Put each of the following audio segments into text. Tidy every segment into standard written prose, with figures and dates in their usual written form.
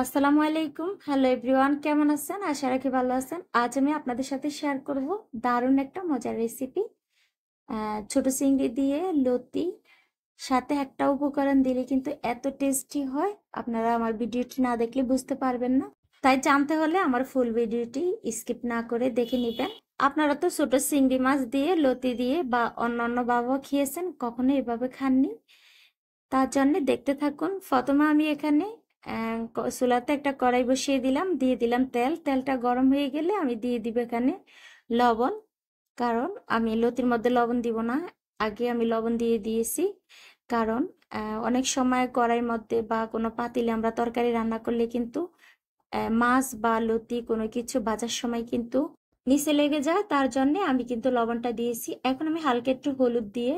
আসসালামু আলাইকুম। Hello everyone, কেমন আছেন? আশা রাখি ভালো আছেন। আজ আমি আপনাদের সাথে শেয়ার করব দারুণ একটা মজার রেসিপি। ছোট চিংড়ি দিয়ে লতি, সাথে একটা উপকরণ দিলে কিন্তু এত টেস্টি হয়, আপনারা আমার ভিডিওটি না দেখলে বুঝতে পারবেন না। তাই জানতে হলে আমার ফুল ভিডিওটি স্কিপ না করে দেখে নেবেন। আপনারা তো ছোট চিংড়ি মাছ দিয়ে লতি দিয়ে বা অন্যান্য ভাবেও খেয়েছেন, কখনো এভাবে খাননি। তার জন্য দেখতে থাকুন। প্রথমে আমি এখানে চুলাতে একটা কড়াই বসিয়ে দিলাম, দিয়ে দিলাম তেল। তেলটা গরম হয়ে গেলে আমি দিয়ে দিব এখানে লবণ, কারণ আমি লতির মধ্যে লবণ দিব না, আগে আমি লবণ দিয়ে দিয়েছি। কারণ অনেক সময় কড়াইয়ের মধ্যে বা কোনো পাতিলে আমরা তরকারি রান্না করলে কিন্তু মাছ বা লতি কোনো কিছু ভাজার সময় কিন্তু নিচে লেগে যায়, তার জন্য আমি কিন্তু লবণটা দিয়েছি। এখন আমি হালকা একটু হলুদ দিয়ে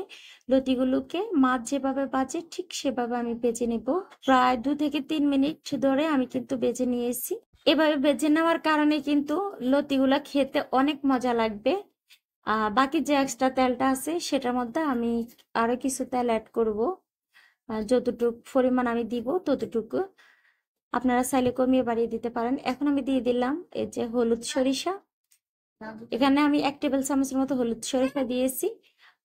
লতিগুলোকে মাছ যেভাবে ভাজে ঠিক সেভাবে আমি ভেজে নেব। প্রায় 2 থেকে 3 মিনিট ধরে আমি কিন্তু ভেজে নিয়েছি। এভাবে ভেজে নেওয়ার কারণে কিন্তু লতিগুলা খেতে অনেক মজা লাগবে। বাকি যে এক্সট্রা তেলটা আছে সেটার মধ্যে আমি আরো কিছু তেল অ্যাড করব। যতটুকু পরিমাণ আমি দিব ততটুকু আপনারা চাইলে কমিয়ে বাড়িয়ে দিতে পারেন। এখন আমি দিয়ে দিলাম এই যে হলুদ সরিষা। এখানে আমি 1 টেবিল চামচের মতো হলুদ সরিষা দিয়েছি,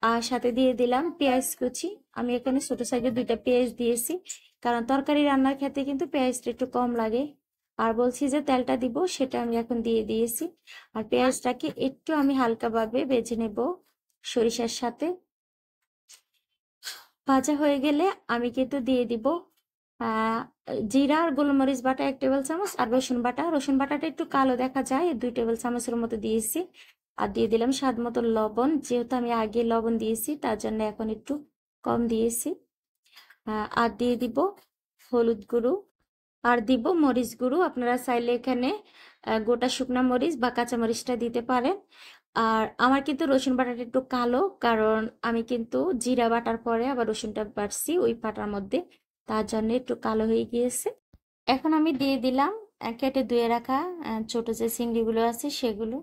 আর সাথে দিয়ে দিলাম পেঁয়াজ কুচি। আমি এখানে ছোট সাইজের 2টা পেঁয়াজ দিয়েছি, কারণ তরকারি রান্নার ক্ষেত্রে কিন্তু পেঁয়াজটা একটু কম লাগে। আর বলছি যে তেলটা দিব সেটা আমি এখন দিয়ে দিয়েছি। আর পেঁয়াজটাকে একটু আমি হালকাভাবে ভেজে নেব সরিষার সাথে। ভাজা হয়ে গেলে আমি কিন্তু দিয়ে দিব আহ জিরা আর গোলমরিচ বাটা 1 টেবিল চামচ, আর রসুন বাটা। রসুন বাটাটা একটু কালো দেখা যায়, 2 টেবিল চামচের মতো দিয়েছি। আর দিয়ে দিলাম স্বাদ মতো লবণ, যেহেতু আমি আগে লবণ দিয়েছি তার জন্য এখন একটু কম দিয়েছি। আর দিয়ে দিব হলুদ গুঁড়ো, আর দিব মরিচ গুঁড়ো। আপনারা চাইলে এখানে গোটা শুকনা মরিচ বা কাঁচা মরিচটা দিতে পারেন। আর আমার কিন্তু রসুন বাটাটা একটু কালো, কারণ আমি কিন্তু জিরা বাটার পরে আবার রসুনটা বাটছি ওই বাটার মধ্যে, তার জন্য একটু কালো হয়ে গিয়েছে। এখন আমি দিয়ে দিলাম কেটে ধুয়ে রাখা ছোট যে চিংড়িগুলো আছে সেগুলো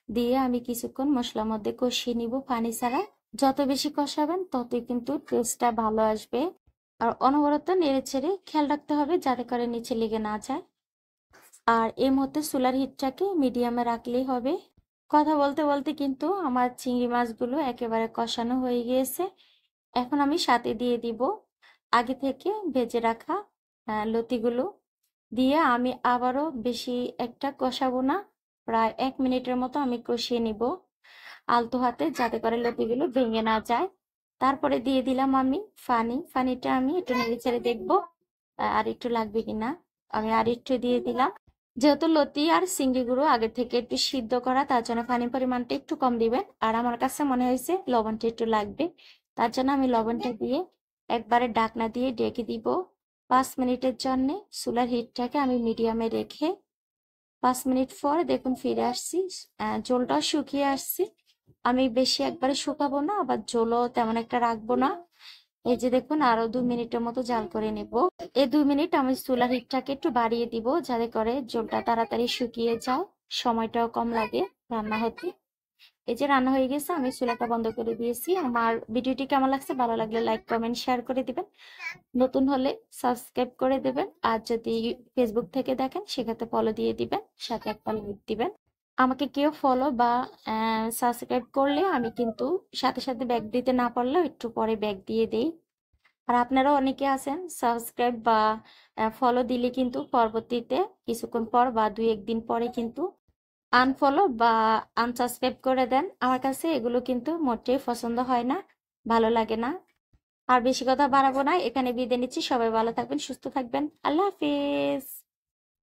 দিয়ে আমি কিছুক্ষণ মশলার মধ্যে কষিয়ে নিব পানি ছাড়া। যত বেশি কষাবেন ততই কিন্তু টেস্টটা ভালো আসবে। আর অনবরত নেড়ে ছেড়ে খেয়াল রাখতে হবে যাতে করে নিচে লেগে না যায়। আর এই মুহূর্তে চুলার হিটটাকে মিডিয়ামে রাখলেই হবে। কথা বলতে বলতে কিন্তু আমার চিংড়ি মাছগুলো একেবারে কষানো হয়ে গিয়েছে। এখন আমি সাথে দিয়ে দিব আগে থেকে ভেজে রাখা লতিগুলো। দিয়ে আমি আবারও বেশি একটা কষাবো না, প্রায় 1 মিনিটের মতো আমি কষিয়ে নিব আলতো হাতে, যাতে করে লতিগুলো ভেঙে না যায়। তারপরে দিয়ে দিলাম আমি পানিটা আমি একটু নেড়ে ছেড়ে দেখবো আর একটু লাগবে কিনা। আমি আর একটু দিয়ে দিলাম। যেহেতু লতি আর চিংড়িগুলো আগে থেকে একটু সিদ্ধ করা, তার জন্য পানির পরিমাণটা একটু কম দিবেন। আর আমার কাছে মনে হয়েছে লবণটা একটু লাগবে, তার জন্য আমি লবণটা দিয়ে একবারে ঢাকনা দিয়ে ঢেকে দিব 5 মিনিটের জন্য। চুলার হিটটাকে আমি মিডিয়ামে রেখে 5 মিনিট পর দেখুন ফিরে আসছি। ঝোলটাও শুকিয়ে আসছি। আমি বেশি একবারে শুকাবো না, আবার ঝোলও তেমন একটা রাখবো না। এই যে দেখুন আরো 2 মিনিটের মতো জাল করে নেব। এই 2 মিনিট আমি চুলার হিটটাকে একটু বাড়িয়ে দিব, যাতে করে ঝোলটা তাড়াতাড়ি শুকিয়ে যায়, সময়টাও কম লাগে রান্না হতে। এই যে রান্না হয়ে গেছে, আমি চুলাটা বন্ধ করে দিয়েছি। আমার ভিডিওটি কেমন লাগছে, ভালো লাগলে লাইক কমেন্ট শেয়ার করে দিবেন, নতুন হলে সাবস্ক্রাইব করে দেবেন। আর যদি ফেসবুক থেকে দেখেন সেক্ষেত্রে ফলো দিয়ে দিবেন, সাথে একটা লাইক দিবেন। আমাকে কেউ ফলো বা সাবস্ক্রাইব করলে আমি কিন্তু সাথে সাথে ব্যাক দিতে না পারলেও একটু পরে ব্যাক দিয়ে দেই। আর আপনারা অনেকে আছেন সাবস্ক্রাইব বা ফলো দিলে কিন্তু পরবর্তীতে কিছুক্ষণ পর বা 2-1 দিন পরে কিন্তু আনফলো বা আনসাবস্ক্রাইব করে দেন। আমার কাছে এগুলো কিন্তু মোটেই পছন্দ হয় না, ভালো লাগে না। আর বেশি কথা বাড়াবো না, এখানে বিদায় নিচ্ছি। সবাই ভালো থাকবেন, সুস্থ থাকবেন। আল্লাহ হাফিজ।